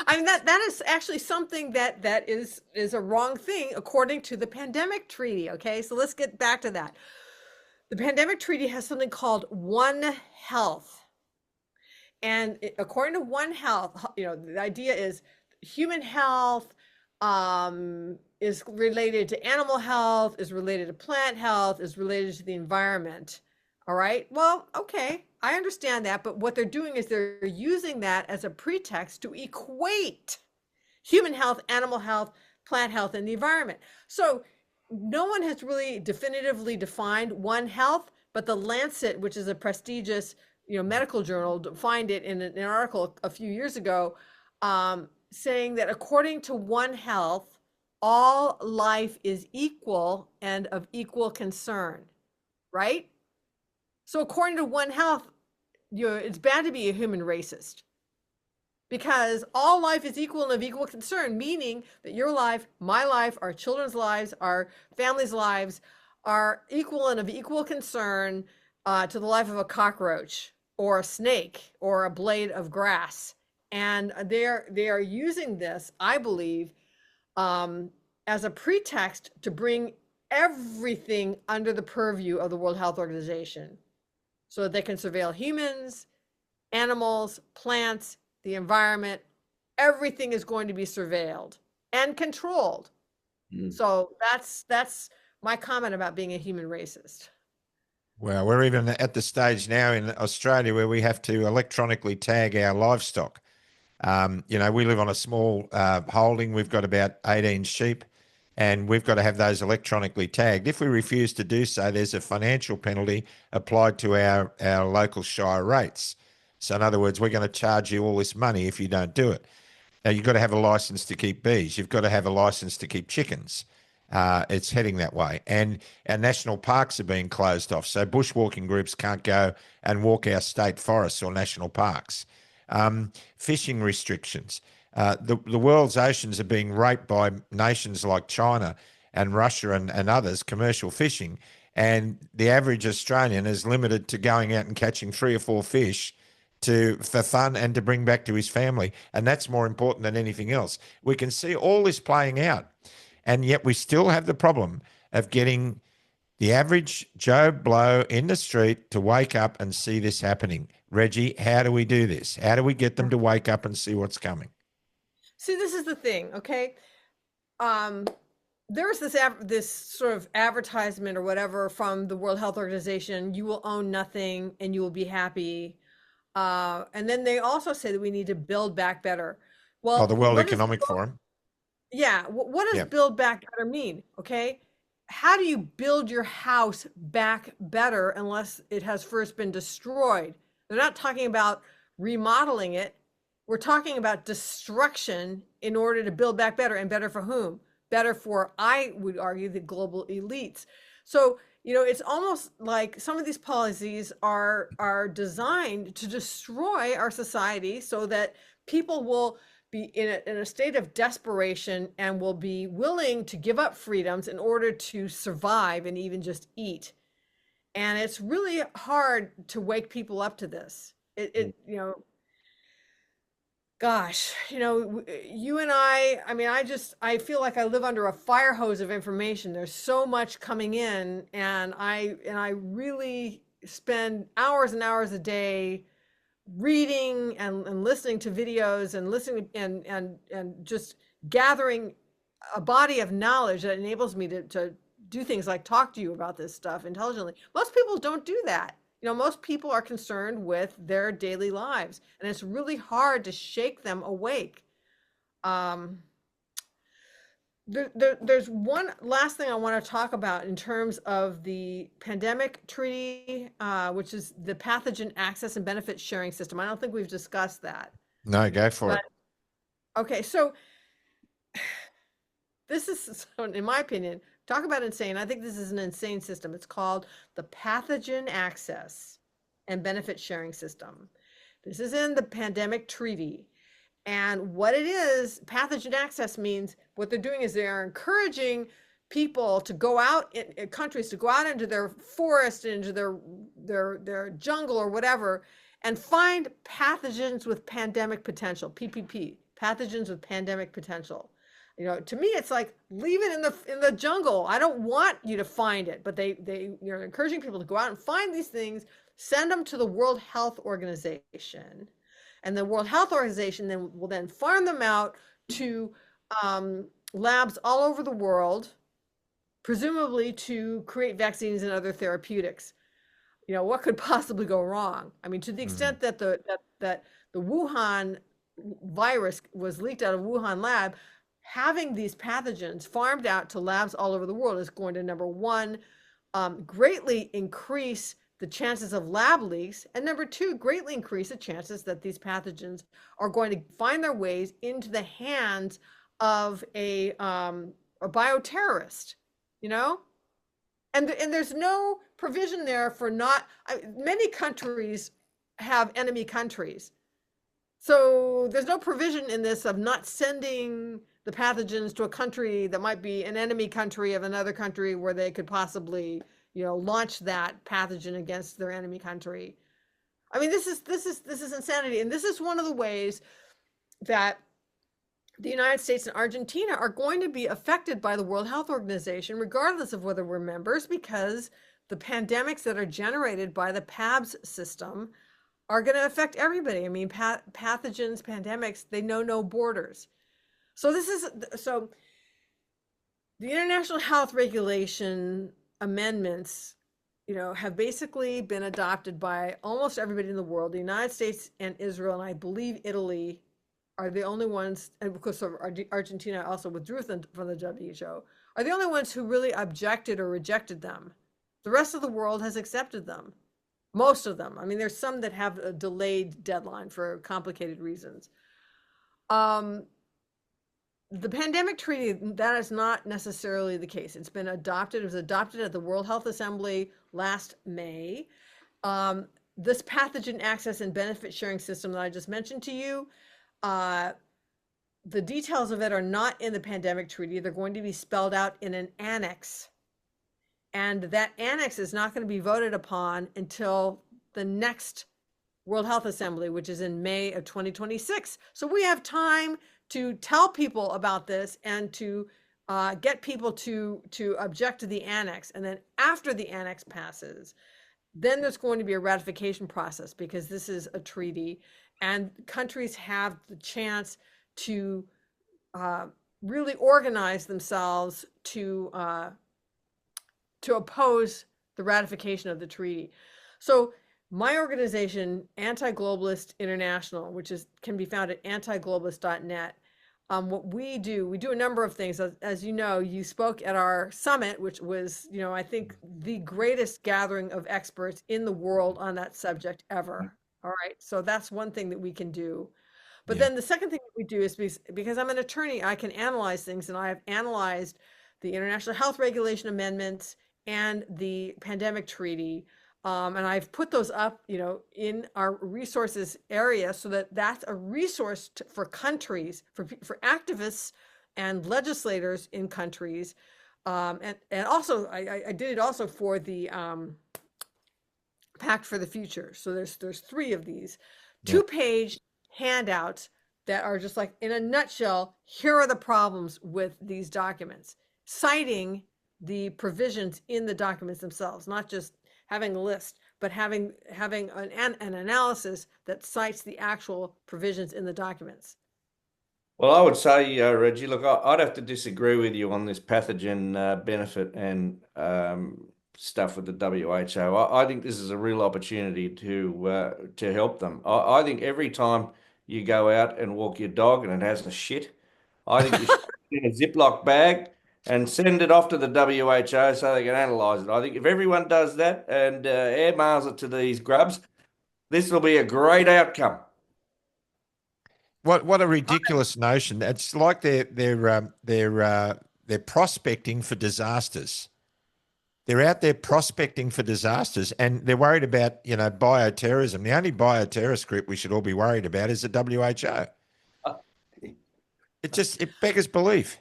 [SPEAKER 3] I mean, that is actually something that is a wrong thing according to the pandemic treaty. Okay, so let's get back to that. The pandemic treaty has something called One Health. And according to One Health, the idea is human health is related to animal health, is related to plant health, is related to the environment. All right. Well, okay. I understand that. But what they're doing is they're using that as a pretext to equate human health, animal health, plant health, and the environment. So no one has really definitively defined One Health, but the Lancet, which is a prestigious medical journal, defined it in an article a few years ago, saying that according to One Health, all life is equal and of equal concern, right? So according to One Health, it's bad to be a human racist because all life is equal and of equal concern, meaning that your life, my life, our children's lives, our families' lives are equal and of equal concern to the life of a cockroach or a snake or a blade of grass. And they are using this, I believe, as a pretext to bring everything under the purview of the World Health Organization so that they can surveil humans, animals, plants, the environment. Everything is going to be surveilled and controlled. So that's my comment about being a human racist.
[SPEAKER 1] Well, we're even at the stage now in Australia where we have to electronically tag our livestock. We live on a small holding. We've got about 18 sheep, and we've got to have those electronically tagged. If we refuse to do so, there's a financial penalty applied to our local shire rates. So in other words, we're going to charge you all this money if you don't do it. Now, you've got to have a license to keep bees. You've got to have a license to keep chickens. It's heading that way. And our national parks are being closed off. So bushwalking groups can't go and walk our state forests or national parks. Fishing restrictions. The world's oceans are being raped by nations like China and Russia and others, commercial fishing. And the average Australian is limited to going out and catching 3 or 4 fish for fun and to bring back to his family. And that's more important than anything else. We can see all this playing out. And yet we still have the problem of getting the average Joe Blow in the street to wake up and see this happening. Reggie, how do we do this? How do we get them to wake up and see what's coming?
[SPEAKER 3] See, this is the thing, okay? There's this sort of advertisement or whatever from the World Health Organization, you will own nothing and you will be happy. And then they also say that we need to build back better. Well,
[SPEAKER 1] the World Economic Forum.
[SPEAKER 3] Yeah. What does build back better mean? Okay. How do you build your house back better unless it has first been destroyed? They're not talking about remodeling it. We're talking about destruction in order to build back better. And better for whom? Better for, I would argue, the global elites. So, it's almost like some of these policies are designed to destroy our society so that people will be in a state of desperation and will be willing to give up freedoms in order to survive and even just eat. And it's really hard to wake people up to this. Gosh, you and I mean, I feel like I live under a fire hose of information. There's so much coming in, and I really spend hours and hours a day reading and listening to videos and listening and just gathering a body of knowledge that enables me to do things like talk to you about this stuff intelligently. Most people don't do that. Most people are concerned with their daily lives, and it's really hard to shake them awake. There's one last thing I want to talk about in terms of the pandemic treaty, which is the pathogen access and benefit sharing system. I don't think we've discussed that.
[SPEAKER 1] No, go for it.
[SPEAKER 3] Okay, so this is, in my opinion, talk about insane. I think this is an insane system. It's called the pathogen access and benefit sharing system. This is in the pandemic treaty. And what it is, pathogen access means what they're doing is they are encouraging people to go out in countries to go out into their forest, into their jungle or whatever, and find pathogens with pandemic potential, PPP, pathogens with pandemic potential. You know, to me, it's like, leave it in the jungle. I don't want you to find it, but they're encouraging people to go out and find these things, send them to the World Health Organization, and the World Health Organization will then farm them out to labs all over the world, presumably to create vaccines and other therapeutics. You know, what could possibly go wrong? I mean, to the extent that the Wuhan virus was leaked out of Wuhan lab, having these pathogens farmed out to labs all over the world is going to, number one, greatly increase the chances of lab leaks, and number two, greatly increase the chances that these pathogens are going to find their ways into the hands of a bioterrorist, you know? And there's no provision there for many countries have enemy countries. So there's no provision in this of not sending the pathogens to a country that might be an enemy country of another country where they could possibly, you know, launch that pathogen against their enemy country. I mean, this is insanity. And this is one of the ways that the United States and Argentina are going to be affected by the World Health Organization, regardless of whether we're members, because the pandemics that are generated by the PABS system are going to affect everybody. I mean, pathogens, pandemics, they know no borders. So the International Health Regulation amendments, you know, have basically been adopted by almost everybody in the world. The United States and Israel, and I believe Italy, are the only ones, and because Argentina also withdrew from the WHO, are the only ones who really objected or rejected them. The rest of the world has accepted them. Most of them. I mean, there's some that have a delayed deadline for complicated reasons. The pandemic treaty, that is not necessarily the case. It's been adopted. It was adopted at the World Health Assembly last May. This pathogen access and benefit sharing system that I just mentioned to you, the details of it are not in the pandemic treaty. They're going to be spelled out in an annex. And that annex is not going to be voted upon until the next World Health Assembly, which is in May of 2026. So we have time to tell people about this and to get people to object to the annex. And then after the annex passes, then there's going to be a ratification process, because this is a treaty and countries have the chance to really organize themselves to oppose the ratification of the treaty. So my organization, Anti-Globalist International, which can be found at antiglobalist.net, what we do a number of things. As you know, you spoke at our summit, which was, you know, I think the greatest gathering of experts in the world on that subject ever. All right. So that's one thing that we can do. But then the second thing that we do is, because I'm an attorney, I can analyze things, and I have analyzed the International Health Regulation amendments and the pandemic treaty. And I've put those up, you know, in our resources area, so that that's a resource for countries, for activists and legislators in countries. And also, I did it also for the Pact for the Future. So there's 3 of these 2-page handouts that are just like, in a nutshell, here are the problems with these documents, citing the provisions in the documents themselves, not just having a list, but having an analysis that cites the actual provisions in the documents.
[SPEAKER 2] Well, I would say, Reggie, look, I'd have to disagree with you on this pathogen benefit and stuff with the WHO. I think this is a real opportunity to help them. I think every time you go out and walk your dog and it has a shit, I think you should put it in a Ziploc bag and send it off to the WHO so they can analyse it. I think if everyone does that and airmails it to these grubs, this will be a great outcome.
[SPEAKER 1] What a ridiculous notion! It's like they're prospecting for disasters. They're out there prospecting for disasters, and they're worried about, you know, bioterrorism. The only bioterrorist group we should all be worried about is the WHO. It beggars belief.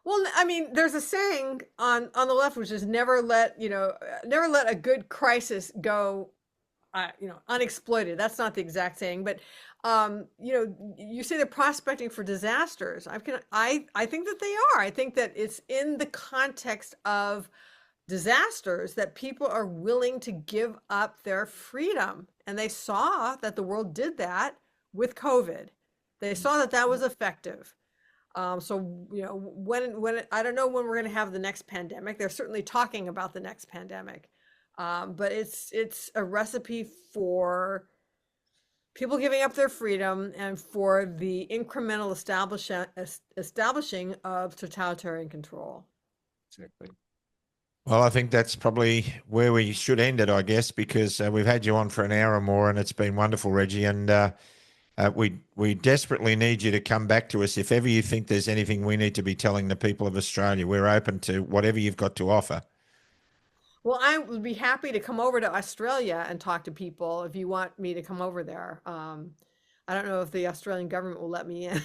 [SPEAKER 3] Well, I mean, there's a saying on the left, which is never let a good crisis go unexploited. That's not the exact saying, but you say they're prospecting for disasters. I think that they are. I think that it's in the context of disasters that people are willing to give up their freedom. And they saw that the world did that with COVID. They saw that that was effective. So when I don't know when we're going to have the next pandemic. They're certainly talking about the next pandemic, but it's a recipe for people giving up their freedom and for the incremental establishing of totalitarian control.
[SPEAKER 2] Exactly.
[SPEAKER 1] Well, I think that's probably where we should end it, I guess, because we've had you on for an hour or more, and it's been wonderful, Reggie. And we desperately need you to come back to us if ever you think there's anything we need to be telling the people of Australia. We're open to whatever you've got to offer.
[SPEAKER 3] Well, I would be happy to come over to Australia and talk to people if you want me to come over there. I don't know if the Australian government will let me in.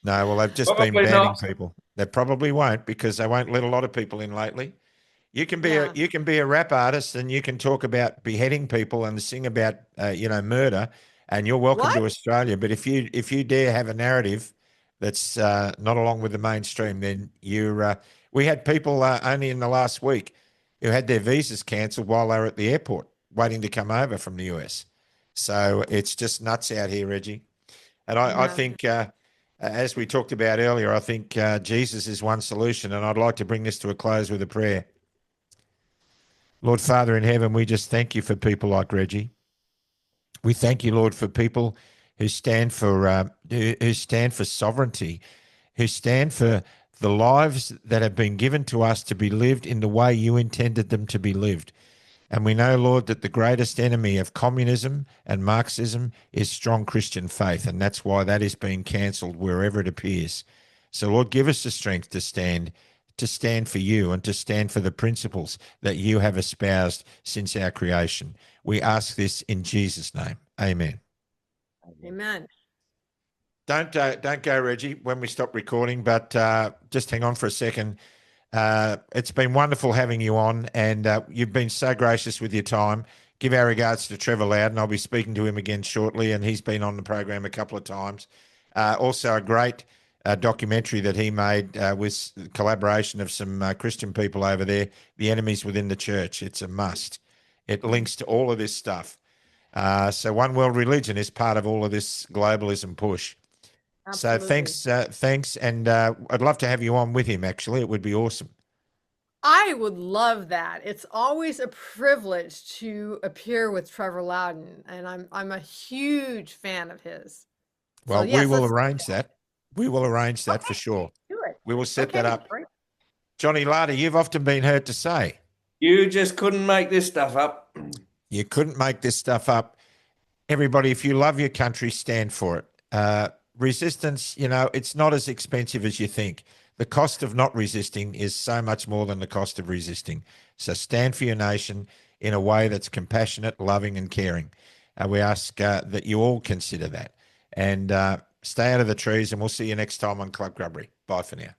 [SPEAKER 1] No, well, they've just
[SPEAKER 2] Probably
[SPEAKER 1] been banning
[SPEAKER 2] not.
[SPEAKER 1] people. They probably won't, because they won't let a lot of people in lately. You can be a rap artist, and you can talk about beheading people and sing about murder, and you're welcome to Australia. But if you dare have a narrative that's not along with the mainstream, then you're. We had people only in the last week who had their visas cancelled while they were at the airport waiting to come over from the US. So it's just nuts out here, Reggie. And I think, as we talked about earlier, I think Jesus is one solution. And I'd like to bring this to a close with a prayer. Lord Father in heaven, we just thank you for people like Reggie. We thank you, Lord, for people who stand for sovereignty, who stand for the lives that have been given to us to be lived in the way you intended them to be lived. And we know, Lord, that the greatest enemy of communism and Marxism is strong Christian faith, and that's why that is being cancelled wherever it appears. So, Lord, give us the strength to stand for you and to stand for the principles that you have espoused since our creation. We ask this in Jesus' name. Amen.
[SPEAKER 3] Amen.
[SPEAKER 1] Don't go, Reggie, when we stop recording, but just hang on for a second. It's been wonderful having you on, and you've been so gracious with your time. Give our regards to Trevor Loudon. I'll be speaking to him again shortly, and he's been on the program a couple of times. Also, a great documentary that he made with collaboration of some Christian people over there, The Enemies Within the Church. It's a must. It links to all of this stuff. So One World Religion is part of all of this globalism push.
[SPEAKER 3] Absolutely.
[SPEAKER 1] So thanks. And I'd love to have you on with him, actually. It would be awesome.
[SPEAKER 3] I would love that. It's always a privilege to appear with Trevor Loudon, and I'm a huge fan of his.
[SPEAKER 1] Well, we will arrange that. We will arrange that for sure.
[SPEAKER 3] Do it.
[SPEAKER 1] We will set that up. Great. Johnny Larder, you've often been heard to say,
[SPEAKER 2] you just couldn't make this stuff up.
[SPEAKER 1] You couldn't make this stuff up. Everybody, if you love your country, stand for it. Resistance, it's not as expensive as you think. The cost of not resisting is so much more than the cost of resisting. So stand for your nation in a way that's compassionate, loving, and caring. We ask that you all consider that. And stay out of the trees, and we'll see you next time on Club Grubbery. Bye for now.